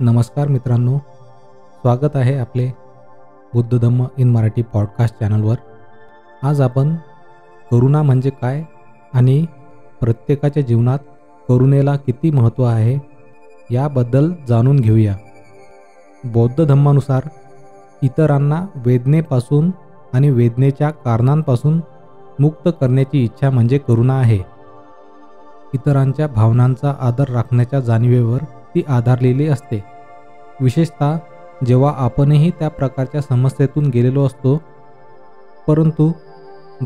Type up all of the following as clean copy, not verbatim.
नमस्कार मित्रांनो, स्वागत आहे आपले बुद्ध धम्म इन मराठी पॉडकास्ट चॅनलवर. आज आपण करुणा म्हणजे काय आणि प्रत्येकाच्या जीवनात करुणेला किती महत्त्व आहे याबद्दल जाणून घेऊया. बौद्ध धम्मानुसार इतरांना वेदनेपासून आणि वेदनेच्या कारणांपासून मुक्त करण्याची इच्छा म्हणजे करुणा आहे. इतरांच्या भावनांचा आदर राखण्याच्या जाणीवेवर ती आधारलेली असते. विशेषतः जेव्हा आपणही त्या प्रकारच्या समस्येतून गेलेलो असतो. परंतु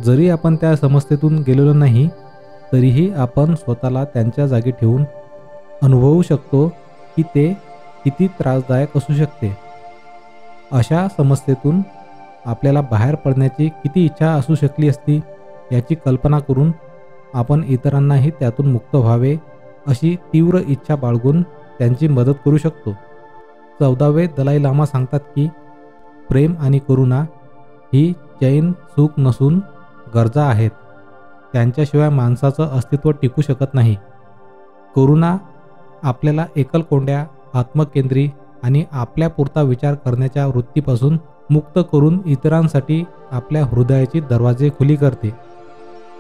जरी आपण त्या समस्येतून गेलेलो नाही तरीही आपण स्वतःला त्यांच्या जागी ठेवून अनुभवू शकतो की ते किती त्रासदायक असू शकते. अशा समस्येतून आपल्याला बाहेर पडण्याची किती इच्छा असू शकली असती याची कल्पना करून आपण इतरांनाही त्यातून मुक्त व्हावे अशी तीव्र इच्छा बाळगून त्यांची मदत करू शकतो. 14वे दलाई लामा सांगतात की प्रेम आणि करुणा ही चैन सुख नसून गरजा आहेत. त्यांच्याशिवाय माणसाचं अस्तित्व टिकू शकत नाही. करुणा आपल्याला एकलकोंड्या, आत्मकेंद्री आणि आपल्यापुरता विचार करण्याच्या वृत्तीपासून मुक्त करून इतरांसाठी आपल्या हृदयाची दरवाजे खुली करते.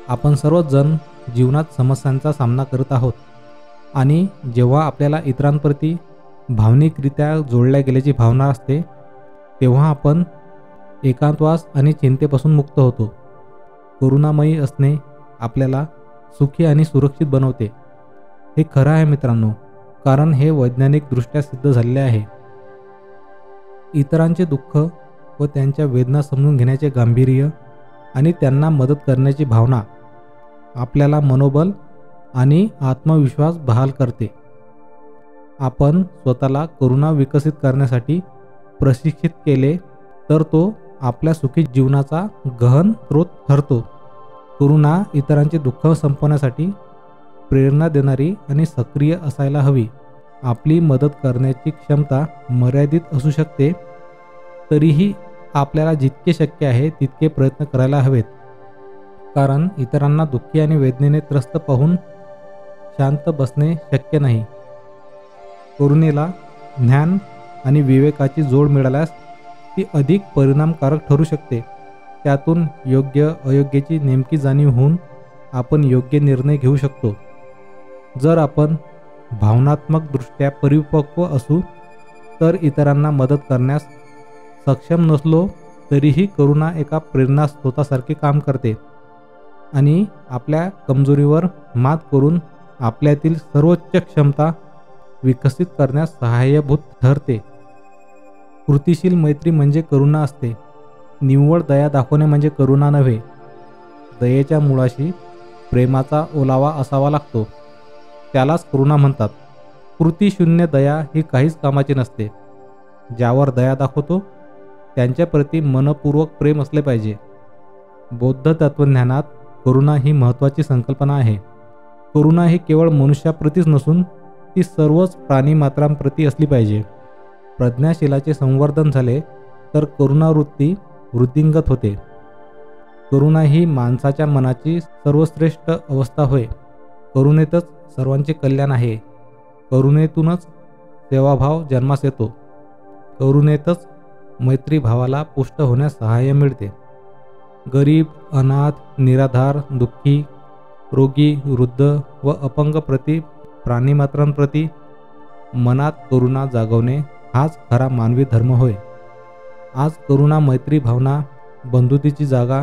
आपण सर्वच जण जीवनात समस्यांचा सामना करत आहोत आणि जेव्हा आपल्याला इतरांप्रती भावनिकरित्या जोडल्या गेल्याची भावना असते तेव्हा आपण एकांतवास आणि चिंतेपासून मुक्त होतो. करुणामयी असणे आपल्याला सुखी आणि सुरक्षित बनवते. हे खरं आहे मित्रांनो, कारण हे वैज्ञानिकदृष्ट्या सिद्ध झालेले आहे. इतरांचे दुःख व त्यांच्या वेदना समजून घेण्याचे गांभीर्य आणि त्यांना मदत करण्याची भावना आपल्याला मनोबल आणि आत्मविश्वास बहाल करते. आपण स्वतःला करुणा विकसित करण्यासाठी प्रशिक्षित केले तर तो आपल्या सुखी जीवनाचा गहन स्रोत ठरतो. करुणा इतरांचे दुःख संपवण्यासाठी प्रेरणा देणारी आणि सक्रिय असायला हवी. आपली मदत करण्याची क्षमता मर्यादित असू शकते, तरीही आपल्याला जितके शक्य आहे तितके प्रयत्न करायला हवेत. कारण इतरांना दुःखी आणि वेदनेने त्रस्त पाहून शांत बसणे शक्य नाही. करुणेला ज्ञान आणि विवेकाची जोड मिळाल्यास ती अधिक परिणामकारक ठरू शकते. त्यातून योग्य अयोग्याची नेमकी जाणीव होऊन आपण योग्य निर्णय घेऊ शकतो. जर आपण भावनात्मकदृष्ट्या परिपक्व असू तर इतरांना मदत करण्यास सक्षम नसलो तरीही करुणा एका प्रेरणा स्रोतासारखे काम करते आणि आपल्या कमजोरीवर मात करून आपल्यातील सर्वोच्च क्षमता विकसित करण्यास सहाय्यभूत ठरते. कृतिशील मैत्री म्हणजे करुणा असते. निव्वळ दया दाखवणे म्हणजे करुणा नव्हे. दयेच्या मुळाशी प्रेमाचा ओलावा असावा लागतो. त्यालाच करुणा म्हणतात. कृतिशून्य दया ही काहीच कामाची नसते. ज्यावर दया दाखवतो त्यांच्याप्रती मनपूर्वक प्रेम असले पाहिजे. बौद्ध तत्त्वज्ञानात करुणा ही महत्त्वाची संकल्पना आहे. करुणा ही केवळ मनुष्याप्रतीच नसून ती सर्वच प्राणीमात्रांप्रती असली पाहिजे. प्रज्ञाशीलाचे संवर्धन झाले तर करुणावृत्ती वृद्धिंगत होते. करुणा ही माणसाच्या मनाची सर्वश्रेष्ठ अवस्था होय. करुणेतच सर्वांचे कल्याण आहे. करुणेतूनच सेवाभाव जन्मास येतो. करुणेतच मैत्रीभावाला पुष्ट होण्यास सहाय्य मिळते. गरीब, अनाथ, निराधार, दुःखी, रोगी, वृद्ध व अपंग प्रति प्राणीमात्रांप्रती मनात करुणा जागवणे हाच खरा मानवी धर्म होय. आज करुणा मैत्री भावना बंधुतेची जागा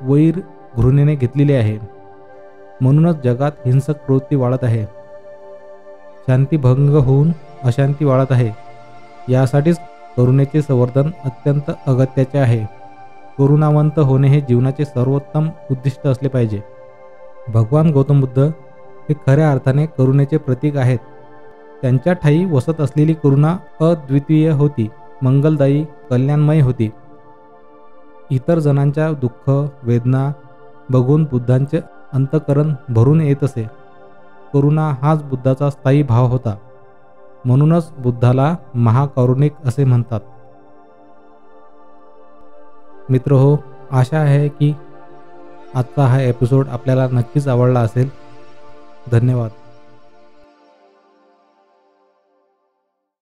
वैर घृणेने घेतलेली आहे. म्हणूनच जगात हिंसक प्रवृत्ती वाढत आहे. शांतीभंग होऊन अशांती वाढत आहे. यासाठीच करुणेचे संवर्धन अत्यंत अगत्याचे आहे. करुणावंत होणे हे जीवनाचे सर्वोत्तम उद्दिष्ट असले पाहिजे. भगवान गौतम बुद्ध हे खऱ्या अर्थाने करुणेचे प्रतीक आहेत. त्यांच्या ठायी वसत असलेली करुणा अद्वितीय होती, मंगलदायी, कल्याणमय होती. इतर जणांच्या दुःख वेदना बघून बुद्धांचे अंतःकरण भरून येत असे. करुणा हाच बुद्धाचा स्थायी भाव होता. म्हणूनच बुद्धाला महाकारुणिक असे म्हणतात. मित्रहो, आशा आहे की आजचा हा एपिसोड आपल्याला नक्कीच आवडला असेल. धन्यवाद.